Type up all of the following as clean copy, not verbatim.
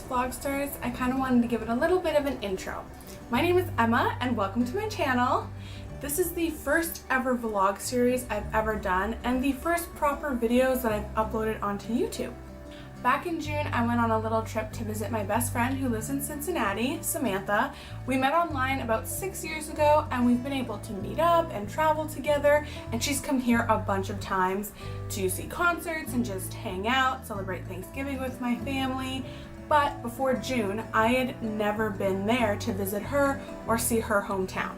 this vlog starts, I kind of wanted to give it a little bit of an intro. My name is Emma and welcome to my channel. This is the first ever vlog series I've ever done and the first proper videos that I've uploaded onto YouTube. Back in June, I went on a little trip to visit my best friend who lives in Cincinnati, Samantha. We met online about 6 years ago and we've been able to meet up and travel together, and she's come here a bunch of times to see concerts and just hang out, celebrate Thanksgiving with my family. But before June, I had never been there to visit her or see her hometown.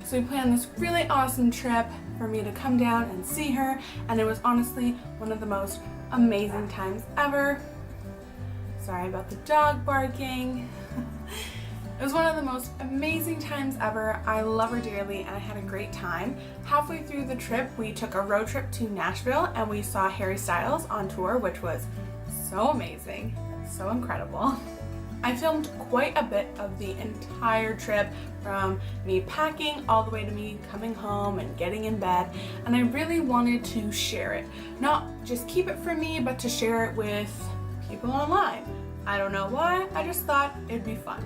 So we planned this really awesome trip for me to come down and see her, and it was honestly one of the most amazing times ever. Sorry about the dog barking. It was one of the most amazing times ever. I love her dearly and I had a great time. Halfway through the trip, we took a road trip to Nashville and we saw Harry Styles on tour, which was so amazing, so incredible. I filmed quite a bit of the entire trip, from me packing all the way to me coming home and getting in bed, and I really wanted to share it. Not just keep it for me, but to share it with people online. I don't know why, I just thought it'd be fun.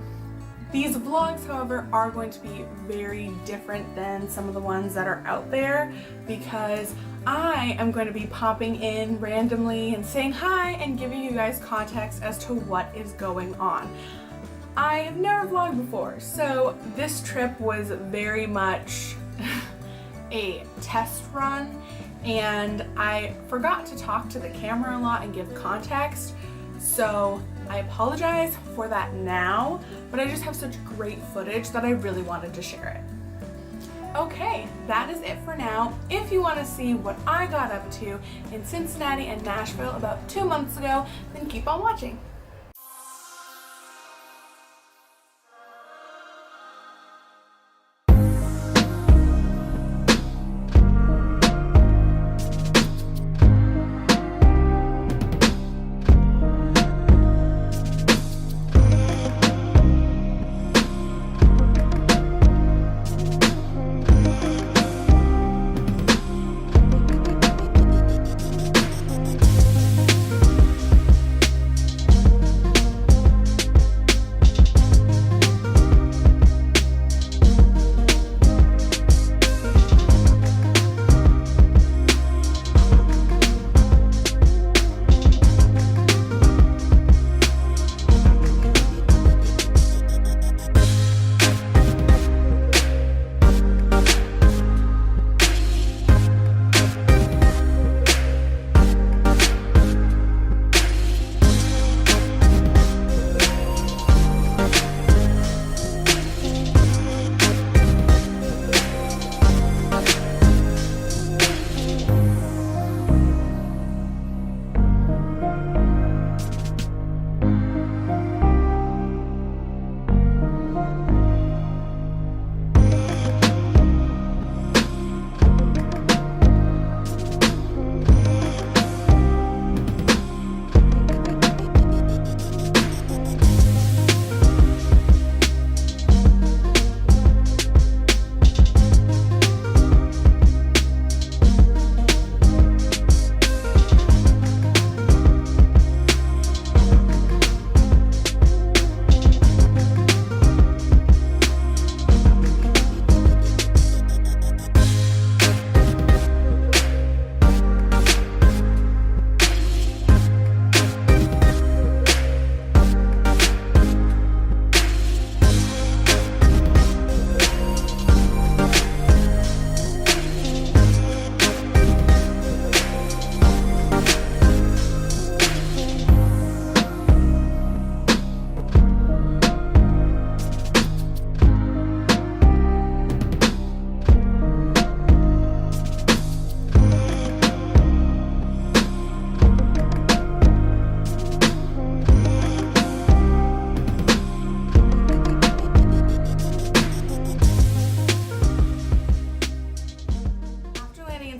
These vlogs, however, are going to be very different than some of the ones that are out there because I am going to be popping in randomly and saying hi and giving you guys context as to what is going on. I have never vlogged before, so this trip was very much a test run, and I forgot to talk to the camera a lot and give context, so I apologize for that now, but I just have such great footage that I really wanted to share it. Okay, that is it for now. If you want to see what I got up to in Cincinnati and Nashville about 2 months ago, then keep on watching.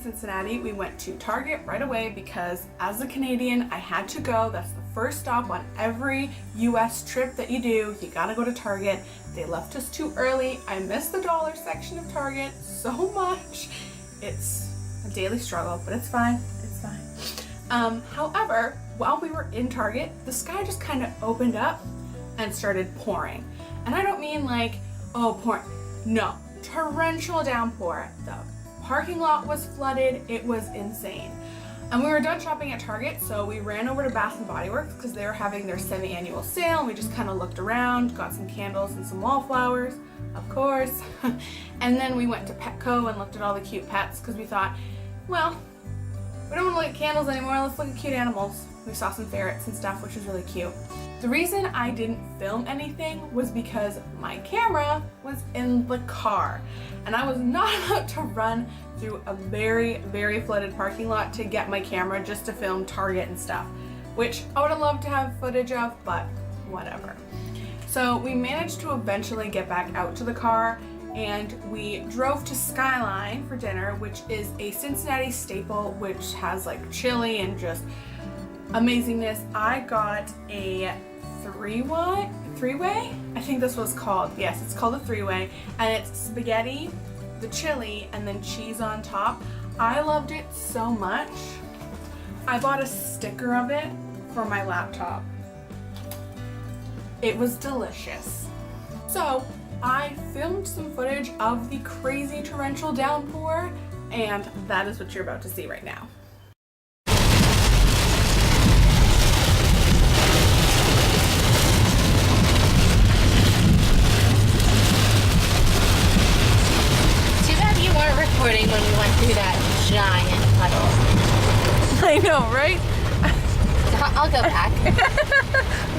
Cincinnati, we went to Target right away because as a Canadian, I had to go. That's the first stop on every US trip that you do. You gotta go to Target. They left us too early. I missed the dollar section of Target so much. It's a daily struggle, but it's fine. It's fine. However, while we were in Target, the sky just kind of opened up and started pouring. And I don't mean like, oh, pouring. No, torrential downpour. The parking lot was flooded. It was insane. And we were done shopping at Target, so we ran over to Bath & Body Works because they were having their semi-annual sale, and we just kind of looked around, got some candles and some wallflowers, of course. And then we went to Petco and looked at all the cute pets because we thought, well, we don't want to look at candles anymore, let's look at cute animals. We saw some ferrets and stuff, which was really cute. The reason I didn't film anything was because my camera was in the car, and I was not about to run through a very, very flooded parking lot to get my camera just to film Target and stuff, which I would have loved to have footage of, but whatever. So we managed to eventually get back out to the car, and we drove to Skyline for dinner, which is a Cincinnati staple, which has like chili and just amazingness. I got a three-way? I think this was called. Yes, it's called a three-way, and it's spaghetti, the chili, and then cheese on top. I loved it so much. I bought a sticker of it for my laptop. It was delicious. So I filmed some footage of the crazy torrential downpour, and that is what you're about to see right now. Recording when we went through that giant puddle. I know, right? I'll go back.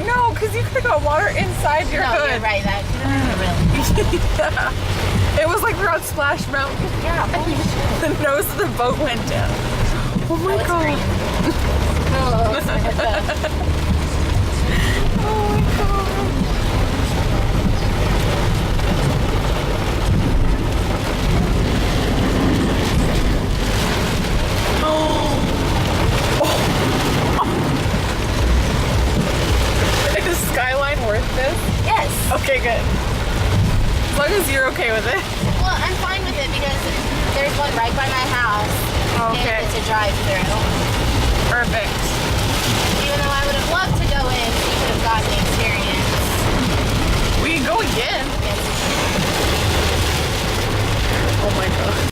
No, because you could have got water inside your hood. No, you're right. That really. Yeah. It was like we're on Splash Mountain. Yeah, holy shit. The nose of the boat went down. Oh my god. Oh, Samantha. Oh my god. Is Skyline worth this? Yes. Okay, good. As long as you're okay with it. Well, I'm fine with it because there's one right by my house. Okay. And it's a drive-through. Perfect. Even though I would have loved to go in, so you could have gotten the experience. We can go again. Yes. Oh my god.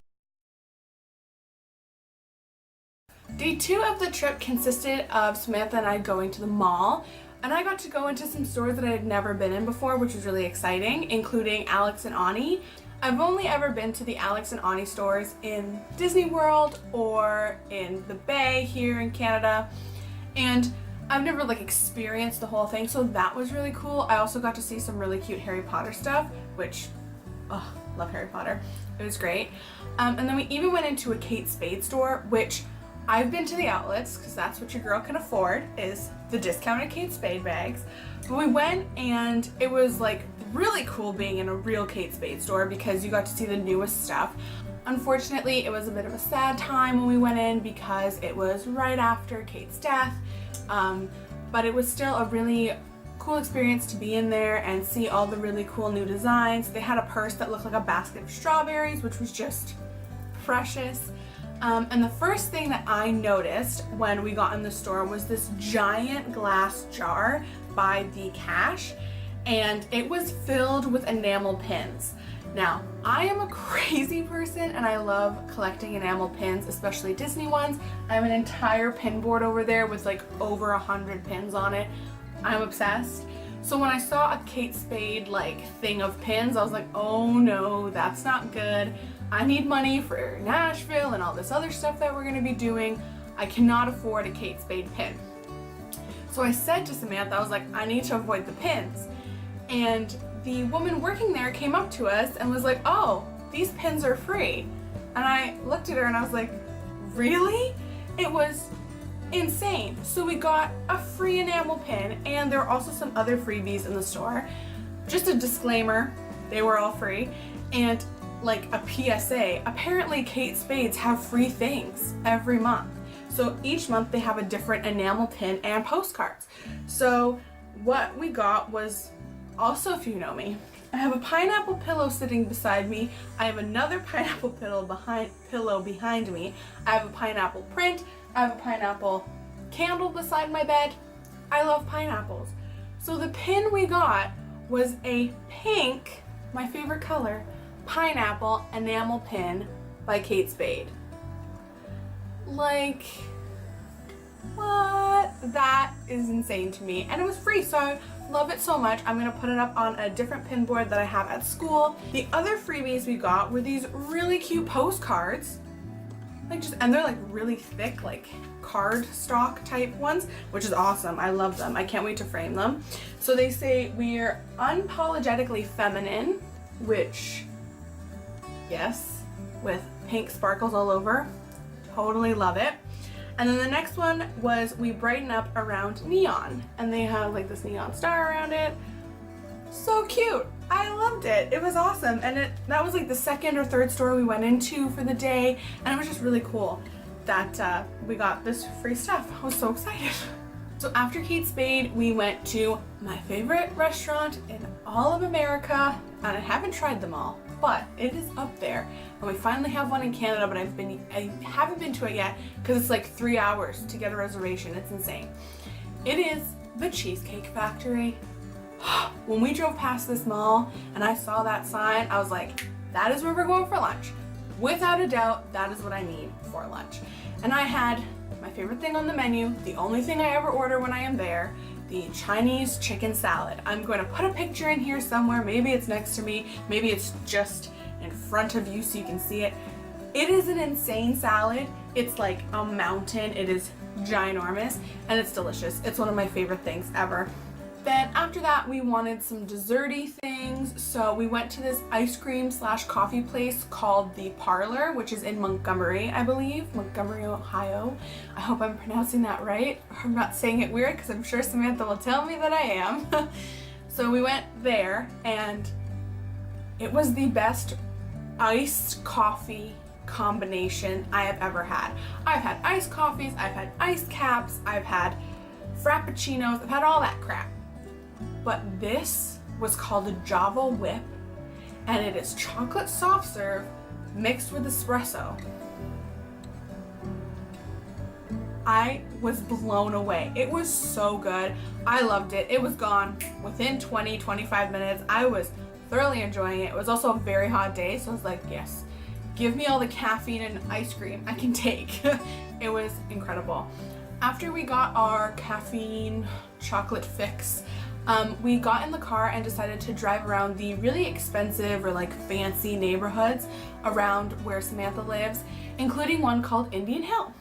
Day 2 of the trip consisted of Samantha and I going to the mall, and I got to go into some stores that I had never been in before, which was really exciting, including Alex and Ani. I've only ever been to the Alex and Ani stores in Disney World or in the Bay here in Canada, and I've never like experienced the whole thing, so that was really cool. I also got to see some really cute Harry Potter stuff, which, oh, love Harry Potter. It was great. And then we even went into a Kate Spade store, which I've been to the outlets because that's what your girl can afford, is the discounted Kate Spade bags. But we went and it was like really cool being in a real Kate Spade store because you got to see the newest stuff. Unfortunately, it was a bit of a sad time when we went in because it was right after Kate's death, but it was still a really cool experience to be in there and see all the really cool new designs. They had a purse that looked like a basket of strawberries, which was just precious. And the first thing that I noticed when we got in the store was this giant glass jar by the cash, and it was filled with enamel pins. Now, I am a crazy person and I love collecting enamel pins, especially Disney ones. I have an entire pin board over there with like over 100 pins on it. I'm obsessed. So when I saw a Kate Spade like thing of pins, I was like, oh no, that's not good. I need money for Nashville and all this other stuff that we're gonna be doing. I cannot afford a Kate Spade pin. So I said to Samantha, I was like, I need to avoid the pins. And the woman working there came up to us and was like, oh, these pins are free. And I looked at her and I was like, really? It was insane. So we got a free enamel pin, and there were also some other freebies in the store. Just a disclaimer, they were all free. And like a PSA, apparently Kate Spades have free things every month. So each month they have a different enamel pin and postcards. So what we got was, also if you know me, I have a pineapple pillow sitting beside me. I have another pineapple pillow behind me. I have a pineapple print. I have a pineapple candle beside my bed. I love pineapples. So the pin we got was a pink, my favorite color, pineapple enamel pin by Kate Spade. Like, what? That is insane to me. And it was free, so I love it so much. I'm gonna put it up on a different pin board that I have at school. The other freebies we got were these really cute postcards. And they're like really thick, like card stock type ones, which is awesome. I love them. I can't wait to frame them. So they say we're unapologetically feminine, which, yes, with pink sparkles all over. Totally love it. And then the next one was we brighten up around neon, and they have like this neon star around it. So cute. I loved it. It was awesome. And that was like the second or third store we went into for the day, and it was just really cool that we got this free stuff. I was so excited. So after Kate Spade, we went to my favorite restaurant in all of America, and I haven't tried them all, but it is up there. And we finally have one in Canada, but I haven't been to it yet because it's like 3 hours to get a reservation. It's insane. It is the Cheesecake Factory. When we drove past this mall and I saw that sign, I was like, that is where we're going for lunch. Without a doubt, that is what I need for lunch. And I had my favorite thing on the menu, the only thing I ever order when I am there, the Chinese chicken salad. I'm going to put a picture in here somewhere. Maybe it's next to me. Maybe it's just in front of you so you can see it. It is an insane salad. It's like a mountain. It is ginormous and it's delicious. It's one of my favorite things ever. Then after that, we wanted some desserty things, so we went to this ice cream / coffee place called The Parlor, which is in Montgomery, I believe, Montgomery, Ohio. I hope I'm pronouncing that right. I'm not saying it weird because I'm sure Samantha will tell me that I am. So we went there, and it was the best iced coffee combination I have ever had. I've had iced coffees, I've had iced caps, I've had frappuccinos, I've had all that crap. But this was called a Java Whip, and it is chocolate soft serve mixed with espresso. I was blown away. It was so good. I loved it. It was gone within 20-25 minutes. I was thoroughly enjoying it. It was also a very hot day, so I was like, yes, give me all the caffeine and ice cream I can take. It was incredible. After we got our caffeine chocolate fix, we got in the car and decided to drive around the really expensive or like fancy neighborhoods around where Samantha lives, including one called Indian Hill.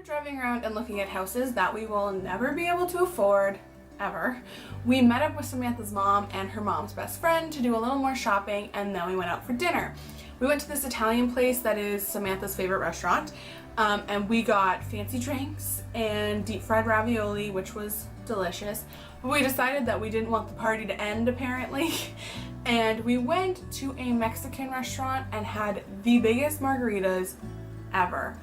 driving around and looking at houses that we will never be able to afford, ever, we met up with Samantha's mom and her mom's best friend to do a little more shopping, and then we went out for dinner. We went to this Italian place that is Samantha's favorite restaurant, and we got fancy drinks and deep fried ravioli, which was delicious. But we decided that we didn't want the party to end, apparently, and we went to a Mexican restaurant and had the biggest margaritas ever.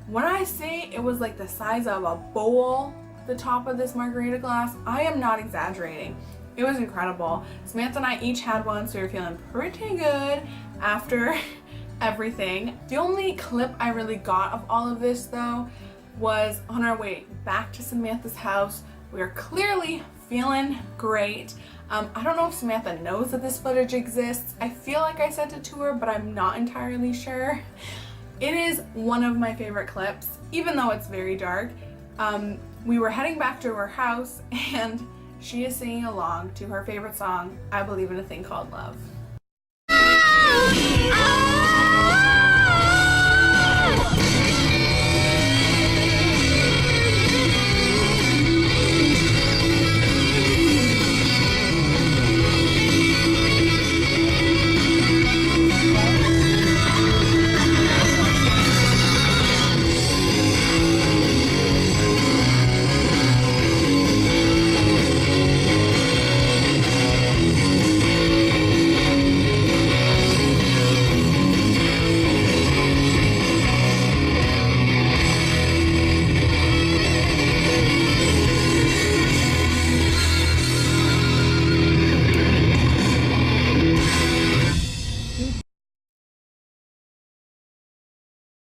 When I say it was like the size of a bowl, the top of this margarita glass, I am not exaggerating. It was incredible. Samantha and I each had one, so we were feeling pretty good after everything. The only clip I really got of all of this, though, was on our way back to Samantha's house. We were clearly feeling great. I don't know if Samantha knows that this footage exists. I feel like I sent it to her, but I'm not entirely sure. It is one of my favorite clips, even though it's very dark. We were heading back to her house, and she is singing along to her favorite song, I Believe in a Thing Called Love.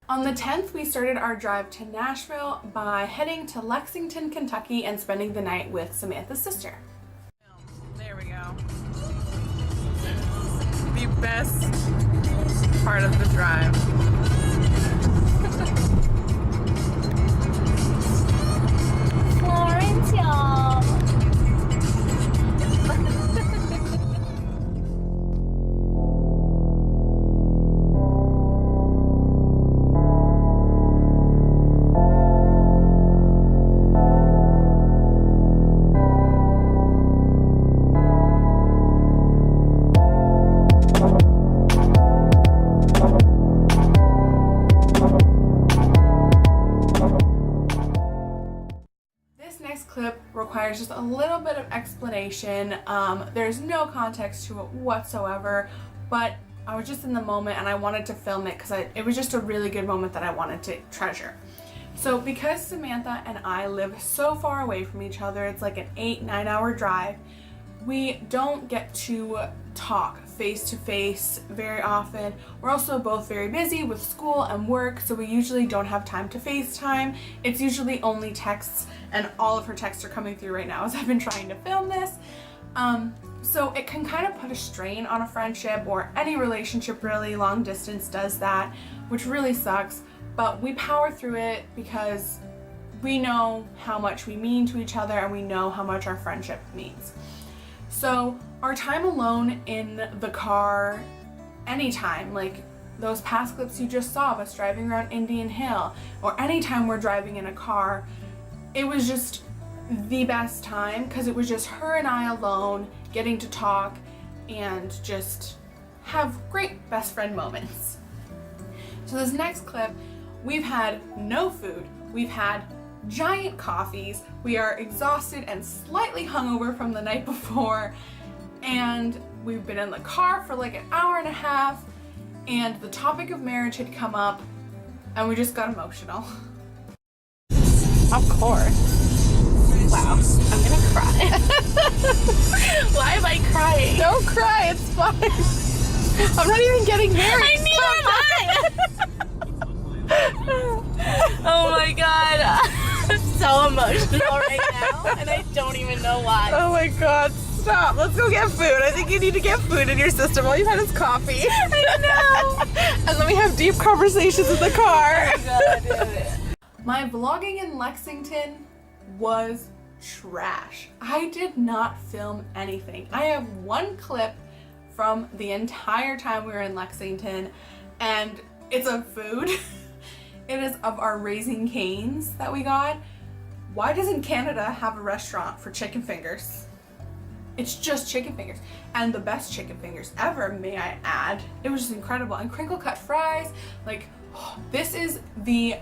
On the 10th, we started our drive to Nashville by heading to Lexington, Kentucky, and spending the night with Samantha's sister. There we go. The best part of the drive. Florence, y'all. Clip requires just a little bit of explanation. There's no context to it whatsoever, but I was just in the moment and I wanted to film it because it was just a really good moment that I wanted to treasure. So because Samantha and I live so far away from each other, it's like an 8-9 hour drive, we don't get to talk face to face very often. We're also both very busy with school and work, so we usually don't have time to FaceTime. It's usually only texts, and all of her texts are coming through right now as I've been trying to film this. So it can kind of put a strain on a friendship, or any relationship really. Long distance does that, which really sucks, but we power through it because we know how much we mean to each other and we know how much our friendship means. So our time alone in the car, anytime, like those past clips you just saw of us driving around Indian Hill, or anytime we're driving in a car, it was just the best time because it was just her and I alone getting to talk and just have great best friend moments. So this next clip, we've had no food, we've had giant coffees, we are exhausted and slightly hungover from the night before, and we've been in the car for like an hour and a half, and the topic of marriage had come up and we just got emotional. Of course. Wow, I'm gonna cry. Why am I crying? Don't cry, it's fine. I'm not even getting married. I Oh my god. I'm so emotional right now, and I don't even know why. Oh my god, stop. Let's go get food. I think you need to get food in your system. All you've had is coffee. I know. And then we have deep conversations in the car. Oh my god, damn it. My vlogging in Lexington was trash. I did not film anything. I have one clip from the entire time we were in Lexington, and it's of food. It is of our Raising Cane's that we got. Why doesn't Canada have a restaurant for chicken fingers? It's just chicken fingers, and the best chicken fingers ever, may I add. It was just incredible. And crinkle cut fries, like this is the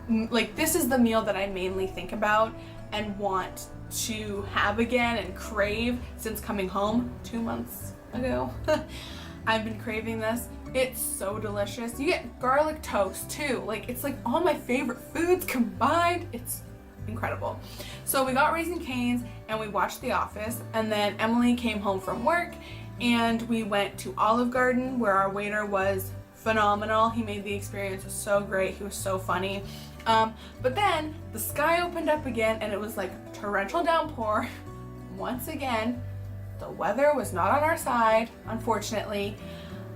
meal that I mainly think about and want to have again and crave since coming home 2 months ago. I've been craving this. It's so delicious. You get garlic toast too. Like, it's like all my favorite foods combined. It's incredible. So we got Raising Cane's and we watched The Office, and then Emily came home from work and we went to Olive Garden where our waiter was phenomenal. He made the experience so great. He was so funny. But then the sky opened up again and it was like torrential downpour. Once again, the weather was not on our side, unfortunately,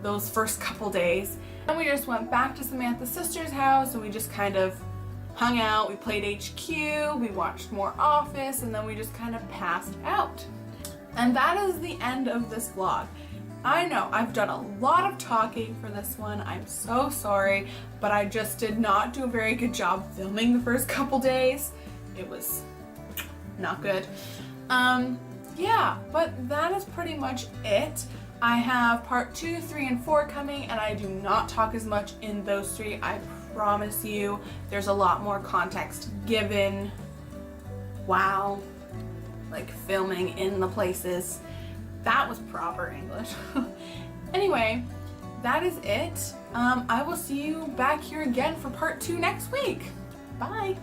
those first couple days. And we just went back to Samantha's sister's house and we just kind of hung out. We played HQ, we watched more Office, and then we just kind of passed out. And that is the end of this vlog. I know I've done a lot of talking for this one. I'm so sorry, but I just did not do a very good job filming the first couple days. It was not good. Yeah, but that is pretty much it. I have part 2, 3, and 4 coming, and I do not talk as much in those 3. I promise you. There's a lot more context given. Wow. Like filming in the places. That was proper English. Anyway, that is it. I will see you back here again for part 2 next week. Bye.